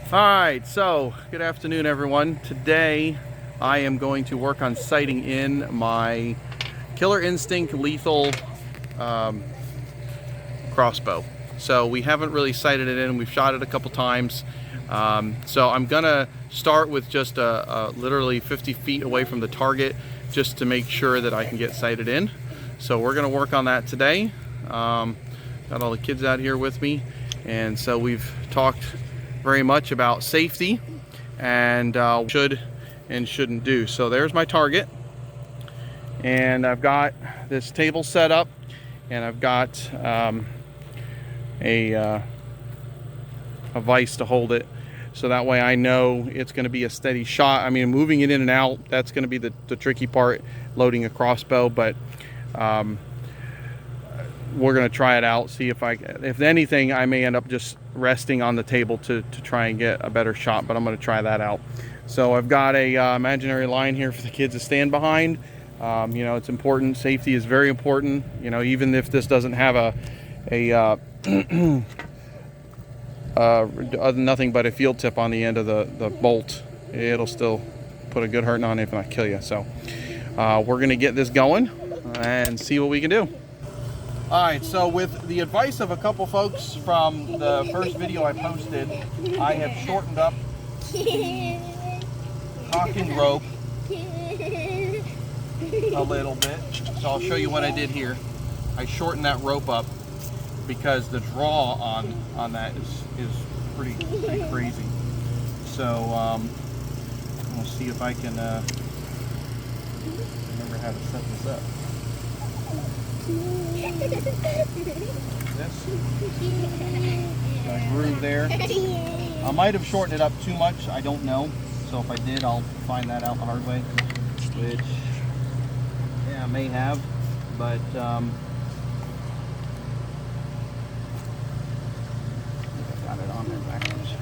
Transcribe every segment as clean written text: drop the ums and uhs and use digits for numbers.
Alright, so good afternoon everyone. Today I am going to work on sighting in my Killer Instinct lethal crossbow. So we haven't really sighted it in, we've shot it a couple times. So I'm gonna start with just literally 50 feet away from the target just to make sure that I can get sighted in. So we're gonna work on that today. Got all the kids out here with me, and so we've talked very much about safety and should and shouldn't do. So there's my target, and I've got this table set up, and I've got a vise to hold it, so that way I know it's going to be a steady shot. I mean, moving it in and out, that's going to be the tricky part, loading a crossbow, but we're going to try it out, see if anything, I may end up just resting on the table to try and get a better shot, but I'm going to try that out. So I've got a imaginary line here for the kids to stand behind. You know, it's important. Safety is very important. You know, even if this doesn't have nothing but a field tip on the end of the bolt, it'll still put a good hurting on it if not kill you. So we're going to get this going and see what we can do. Alright, so with the advice of a couple folks from the first video I posted, I have shortened up the cocking rope a little bit. So I'll show you what I did here. I shortened that rope up because the draw on that is pretty crazy. So we'll see if I can remember how to set this up. This. Got a groove there. I might have shortened it up too much, I don't know. So if I did, I'll find that out the hard way. Which, yeah, I may have, but I got it on there backwards.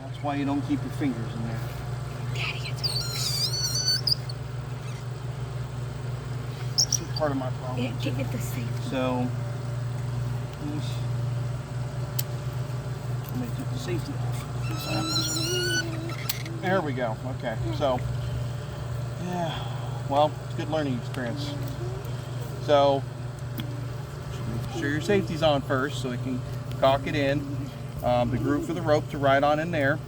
That's why you don't keep your fingers in there. That's part of my problem. Yeah, get the safety. So, let me take the safety off. There we go. Okay, so, yeah, well, it's a good learning experience. So, make sure your safety's on first so it can cock it in. The groove for the rope to ride on in there.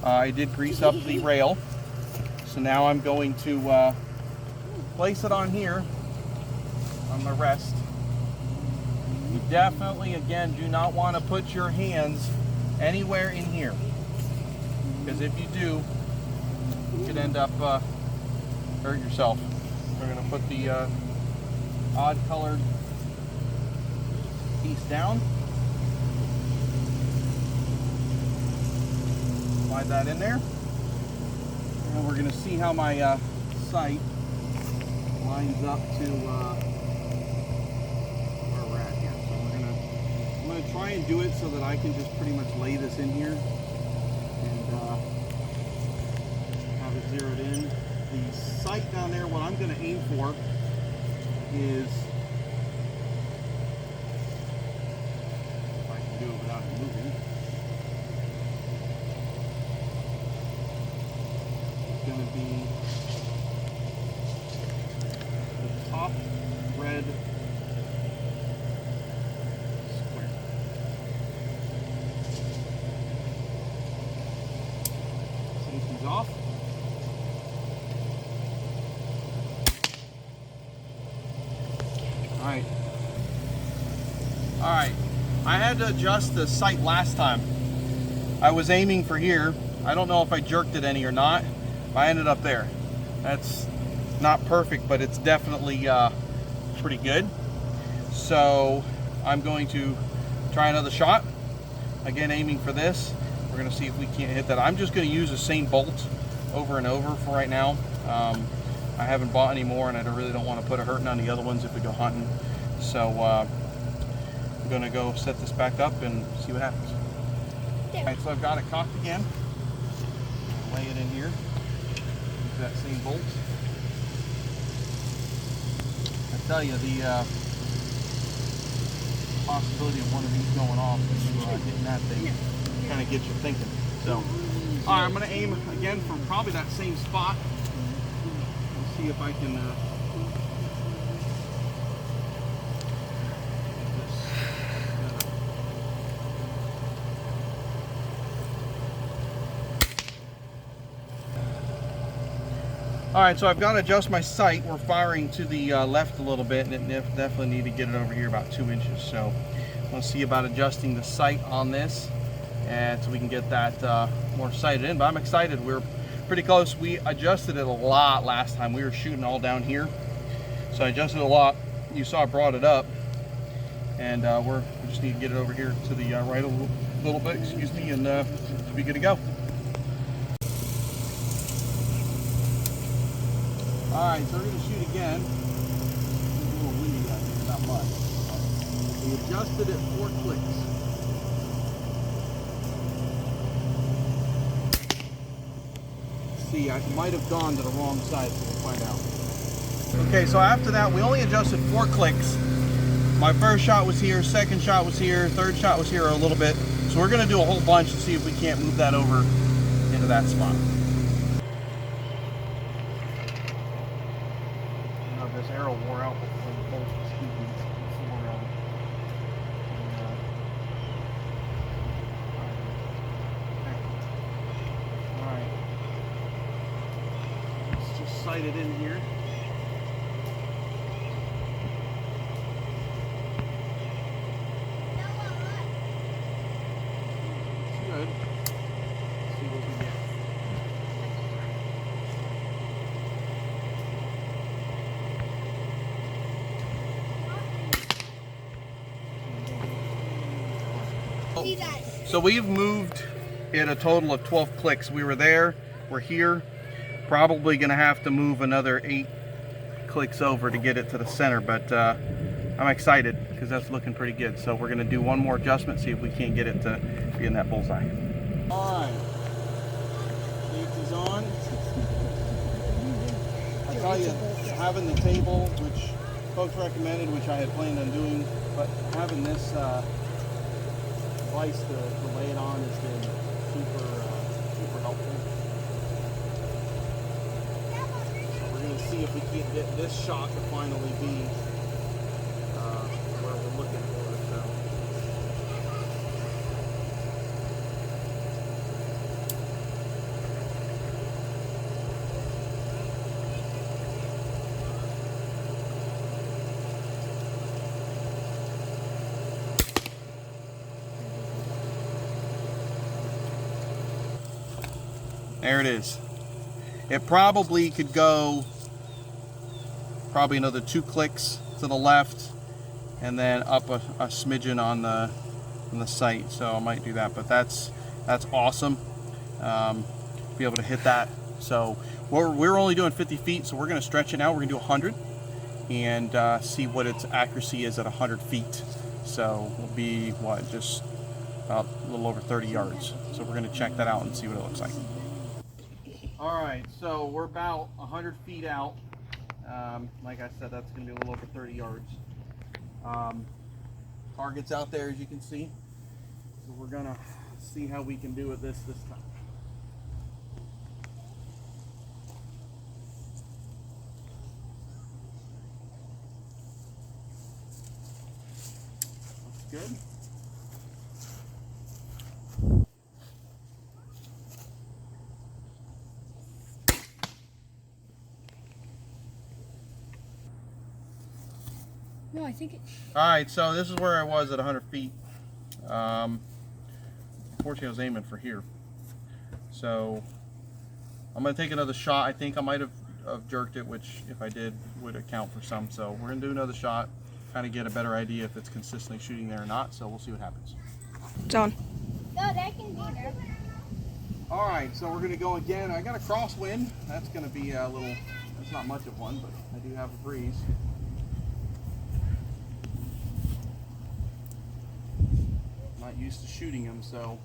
I did grease up the rail, so now I'm going to place it on here on the rest. You definitely, again, do not want to put your hands anywhere in here, because if you do, you could end up hurt yourself. We're going to put the odd colored piece down. Slide that in there, and we're going to see how my sight lines up to where we're at here. So I'm going to try and do it so that I can just pretty much lay this in here and have it zeroed in. The sight down there, what I'm going to aim for is, if I can do it without it moving, going to be the top red square. Safety's off. Alright. Alright. I had to adjust the sight last time. I was aiming for here. I don't know if I jerked it any or not. I ended up there. That's not perfect, but it's definitely pretty good. So I'm going to try another shot. Again, aiming for this. We're going to see if we can't hit that. I'm just going to use the same bolt over and over for right now. I haven't bought any more, and I really don't want to put a hurting on the other ones if we go hunting. So I'm gonna go set this back up and see what happens. All right, so I've got it cocked again. Lay it in here. Use that same bolt. I tell you, the possibility of one of these going off and hitting that thing kind of gets you thinking. So, all right, I'm going to aim again from probably that same spot. Let's see if I can get this set up. All right, so I've got to adjust my sight. We're firing to the left a little bit, and it definitely need to get it over here about 2 inches. So we'll see about adjusting the sight on this, and so we can get that more sighted in. But I'm excited. We're pretty close. We adjusted it a lot last time. We were shooting all down here, so I adjusted it a lot. You saw I brought it up, and we just need to get it over here to the right a little bit, excuse me, and be good to go. Alright, so we're going to shoot again. It's a little windy out here, not much. We adjusted it 4 clicks. See, I might have gone to the wrong side, so we'll find out. Okay, so after that, we only adjusted 4 clicks. My first shot was here, second shot was here, third shot was here a little bit. So we're going to do a whole bunch and see if we can't move that over into that spot. This arrow wore out before the bolt was speaking. Alright. Let's just sight it in here. It's good. Let's see what we get. So we've moved it a total of 12 clicks. We were there, we're here. Probably gonna have to move another 8 clicks over to get it to the center, but I'm excited because that's looking pretty good. So we're gonna do one more adjustment, see if we can't get it to be in that bullseye. All right, safety's on. I tell you, having the table, which folks recommended, which I had planned on doing, but having this device to lay it on has been super helpful. So we're going to see if we can't get this shot to finally be where we're looking for. There it is. It probably could go another 2 clicks to the left and then up a smidgen on the sight. So I might do that, but that's awesome. Be able to hit that. So we're only doing 50 feet, so we're going to stretch it out. We're going to do 100 and see what its accuracy is at 100 feet. So we'll be just about a little over 30 yards. So we're going to check that out and see what it looks like. All right, so we're about 100 feet out. Like I said, that's going to be a little over 30 yards. Target's out there, as you can see. So we're going to see how we can do it this time. Looks good. No, I think it... Alright, so this is where I was at 100 feet. Unfortunately, I was aiming for here. So, I'm going to take another shot. I think I might have jerked it, which, if I did, would account for some. So, we're going to do another shot, kind of get a better idea if it's consistently shooting there or not. So, we'll see what happens. It's on. No, that can be there. Alright, so we're going to go again. I got a crosswind. That's going to be a little, it's not much of one, but I do have a breeze. not used to shooting them, so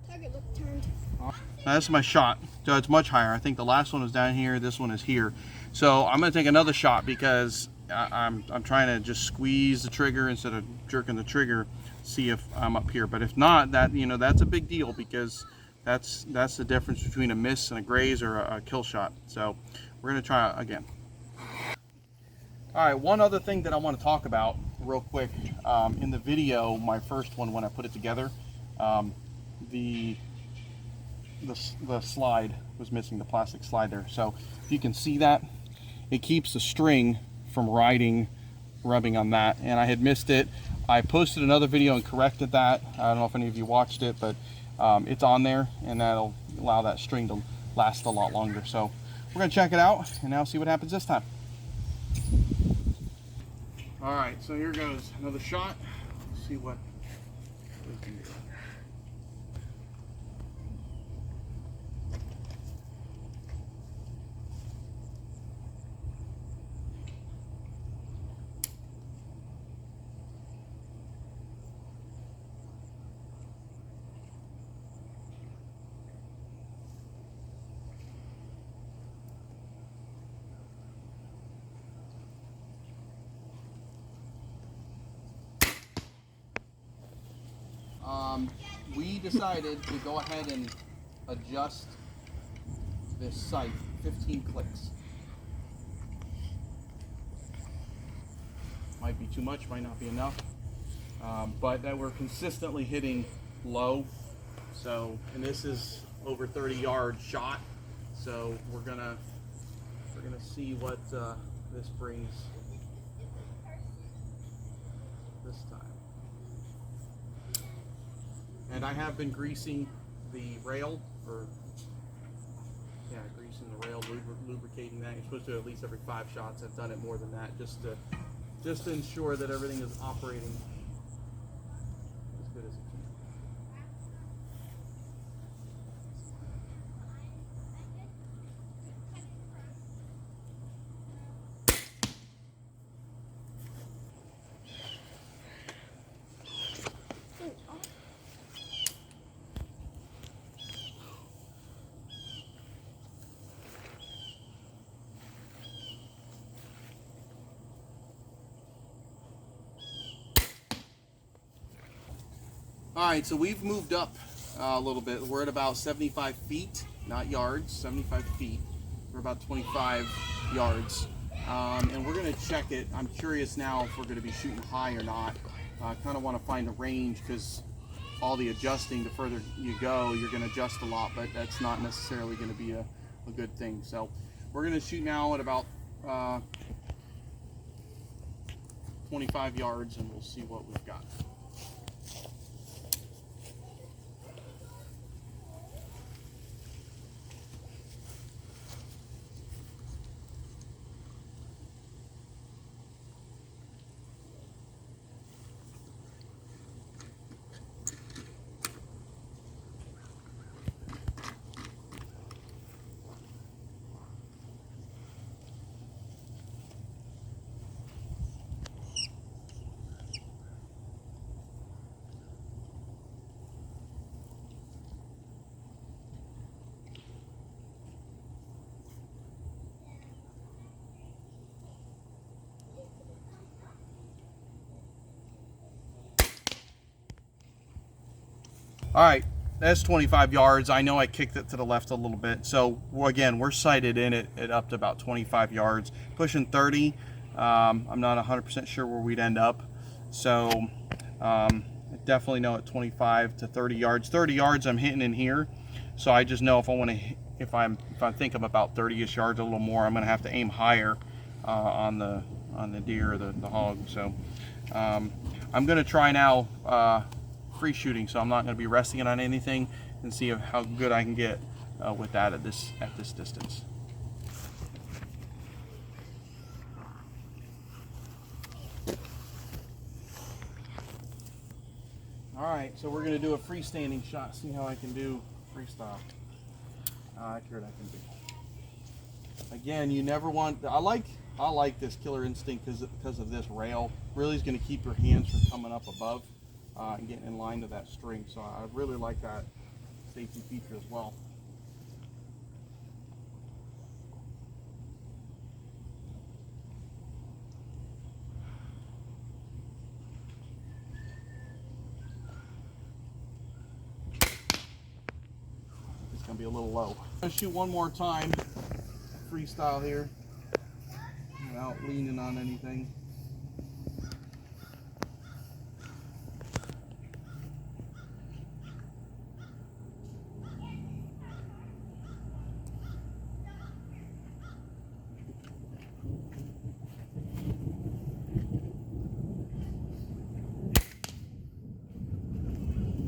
Target look turned. now this is my shot, so it's much higher. I think the last one was down here, this one is here. So I'm gonna take another shot because I'm trying to just squeeze the trigger instead of jerking the trigger, see if I'm up here. But if not, that, you know, that's a big deal, because that's the difference between a miss and a graze or a kill shot. So we're gonna try again. All right, one other thing that I want to talk about real quick. In the video, my first one, when I put it together, the slide was missing, the plastic slide there. So if you can see that, it keeps the string from rubbing on that, and I had missed it. I posted another video and corrected that. I don't know if any of you watched it, but it's on there, and that'll allow that string to last a lot longer. So we're gonna check it out and now see what happens this time. All right, so here goes another shot. Let's see what we can do. We decided to go ahead and adjust this sight 15 clicks. Might be too much, might not be enough, but that we're consistently hitting low. So, and this is over 30-yard shot, so we're gonna see what this brings this time. And I have been greasing the rail, greasing the rail, lubricating that. You're supposed to do at least every 5 shots. I've done it more than that, just to ensure that everything is operating as good as it can. All right, so we've moved up a little bit. We're at about 75 feet, not yards, 75 feet. We're about 25 yards. And we're gonna check it. I'm curious now if we're gonna be shooting high or not. I kind of want to find a range, because all the adjusting, the further you go, you're gonna adjust a lot, but that's not necessarily gonna be a good thing. So we're gonna shoot now at about 25 yards, and we'll see what we've got. All right, that's 25 yards. I know I kicked it to the left a little bit. So again, we're sighted in it up to about 25 yards, pushing 30. I'm not 100% sure where we'd end up. So I definitely know at 25 to 30 yards. 30 yards I'm hitting in here. So I just know if I want to, if I think I'm about 30-ish yards, a little more, I'm going to have to aim higher on the deer or the hog. So I'm going to try now free shooting, so I'm not going to be resting it on anything, and see how good I can get with that at this distance. All right, so we're gonna do a freestanding shot. See how I can do freestyle. How accurate I can be. Again, you never want. I like this Killer Instinct because of this rail. Really is gonna keep your hands from coming up above and getting in line to that string. So I really like that safety feature as well. It's gonna be a little low. I'm gonna shoot one more time, freestyle here, without leaning on anything.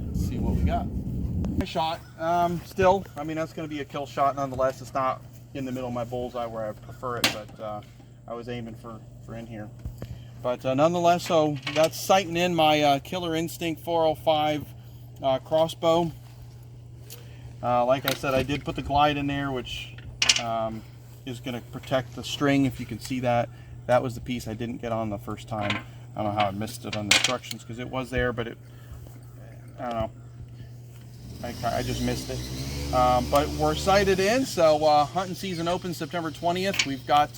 Let's see what we got. Shot. Still, I mean, that's going to be a kill shot nonetheless. It's not in the middle of my bullseye where I prefer it, but I was aiming for in here. But nonetheless, so that's sighting in my Killer Instinct 405 crossbow. Like I said, I did put the glide in there, which is going to protect the string. If you can see that, that was the piece I didn't get on the first time. I don't know how I missed it on the instructions because it was there, but it, I don't know. I just missed it. But we're sighted in, so hunting season opens September 20th. We've got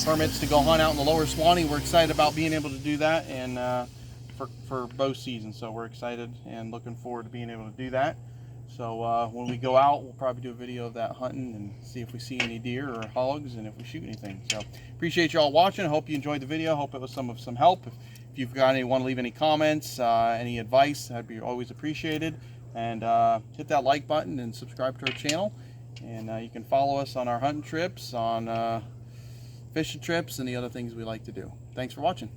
permits to go hunt out in the Lower Swanee. We're excited about being able to do that, and for both seasons. So we're excited and looking forward to being able to do that. So when we go out, we'll probably do a video of that hunting and see if we see any deer or hogs and if we shoot anything. So appreciate you all watching. I hope you enjoyed the video. Hope it was some help. If you've got want to leave any comments, any advice, that'd be always appreciated. And hit that like button and subscribe to our channel. And you can follow us on our hunting trips, on fishing trips, and the other things we like to do. Thanks for watching.